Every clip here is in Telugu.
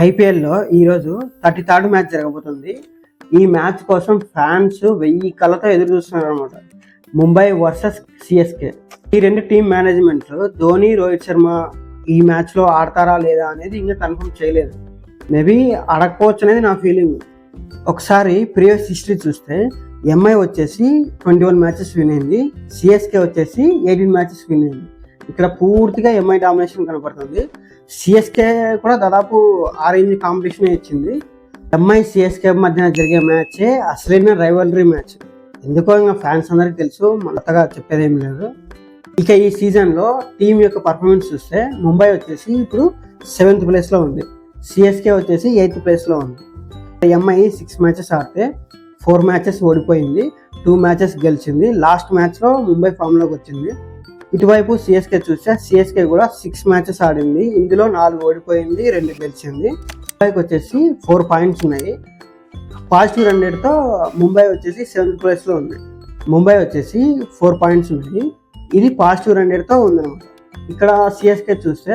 ఐపీఎల్లో ఈరోజు 33rd మ్యాచ్ జరగబోతుంది. ఈ మ్యాచ్ కోసం ఫ్యాన్స్ 1000 కళ్ళతో ఎదురు చూస్తున్నారు అనమాట. Mumbai versus CSK. ఈ రెండు టీం మేనేజ్మెంట్లు ధోని, రోహిత్ శర్మ ఈ మ్యాచ్లో ఆడతారా లేదా అనేది ఇంకా కన్ఫర్మ్ చేయలేదు. మేబీ ఆడకపోవచ్చు అనేది నా ఫీలింగ్. ఒకసారి ప్రీవియస్ హిస్టరీ చూస్తే ఎంఐ వచ్చేసి 21 మ్యాచెస్ విన్ అయింది, సిఎస్కే వచ్చేసి 18 మ్యాచెస్ విన్ అయింది. ఇక్కడ పూర్తిగా ఎంఐ డామినేషన్ కనపడుతుంది. సిఎస్కే కూడా దాదాపు ఆ రేంజ్ కాంపిటీషన్ ఇచ్చింది. ఎంఐ సిఎస్కే మధ్యన జరిగే మ్యాచ్ అసలైన రైవలరీ మ్యాచ్. ఎందుకో ఇంకా ఫ్యాన్స్ అందరికీ తెలుసు, మొత్తగా చెప్పేదేం లేదు. ఇక ఈ సీజన్లో టీం యొక్క పర్ఫార్మెన్స్ చూస్తే ముంబై వచ్చేసి ఇప్పుడు 7th ప్లేస్లో ఉంది, సిఎస్కే వచ్చేసి 8th ప్లేస్లో ఉంది. ఎంఐ 6 మ్యాచెస్ ఆడితే 4 మ్యాచెస్ ఓడిపోయింది, 2 మ్యాచెస్ గెలిచింది. లాస్ట్ మ్యాచ్లో ముంబై ఫామ్లోకి వచ్చింది. ఇటువైపు సిఎస్కే చూస్తే సిఎస్కే కూడా 6 మ్యాచెస్ ఆడింది, ఇందులో 4 ఓడిపోయింది, 2 గెలిచింది. ముంబైకి వచ్చేసి 4 పాయింట్స్ ఉన్నాయి. పాజిటివ్ రన్ రేట్తో ముంబై వచ్చేసి 7th ప్లేస్లో ఉంది. ముంబై వచ్చేసి 4 పాయింట్స్ ఉన్నాయి, ఇది పాజిటివ్ రన్ రేట్తో ఉందన్నమాట. ఇక్కడ సిఎస్కే చూస్తే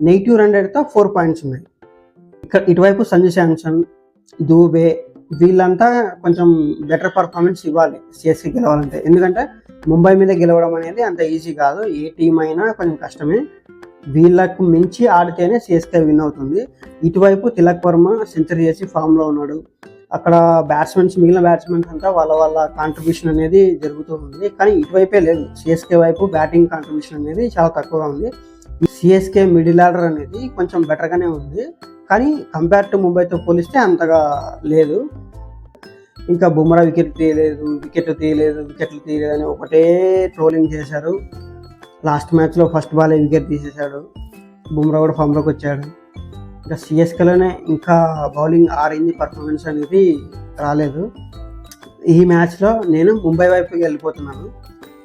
నెగిటివ్ రన్ రేట్తో 4 పాయింట్స్ ఉన్నాయి. ఇక్కడ ఇటువైపు సంజు శాంసన్, దూబే వీళ్ళంతా కొంచెం బెటర్ పర్ఫార్మెన్స్ ఇవ్వాలి సిఎస్కే గెలవాలంటే. ఎందుకంటే ముంబై మీద గెలవడం అనేది అంత ఈజీ కాదు, ఏ టీం అయినా కొంచెం కష్టమే. వీళ్ళకు మించి ఆడితేనే సిఎస్కే విన్ అవుతుంది. ఇటువైపు తిలక్ వర్మ సెంచరీ చేసి ఫామ్లో ఉన్నాడు. అక్కడ మిగిలిన బ్యాట్స్మెన్స్ అంతా వాళ్ళ కాంట్రిబ్యూషన్ అనేది జరుగుతూ ఉంది. కానీ ఇటువైపే లేదు, సిఎస్కే వైపు బ్యాటింగ్ కాంట్రిబ్యూషన్ అనేది చాలా తక్కువగా ఉంది. సిఎస్కే మిడిల్ ఆర్డర్ అనేది కొంచెం బెటర్గానే ఉంది, కానీ కంపేర్ టు ముంబైతో పోలిస్తే అంతగా లేదు. ఇంకా బుమ్రా వికెట్లు తీయలేదు అని ఒకటే ట్రోలింగ్ చేశారు. లాస్ట్ మ్యాచ్లో ఫస్ట్ బాల్ వికెట్ తీసేశాడు, బుమ్రా కూడా ఫామ్లోకి వచ్చాడు. ఇంకా సిఎస్కేలోనే ఇంకా బౌలింగ్ ఆ రేంజ్ పర్ఫార్మెన్స్ అనేది రాలేదు. ఈ మ్యాచ్లో నేను ముంబై వైపుకి వెళ్ళిపోతున్నాను.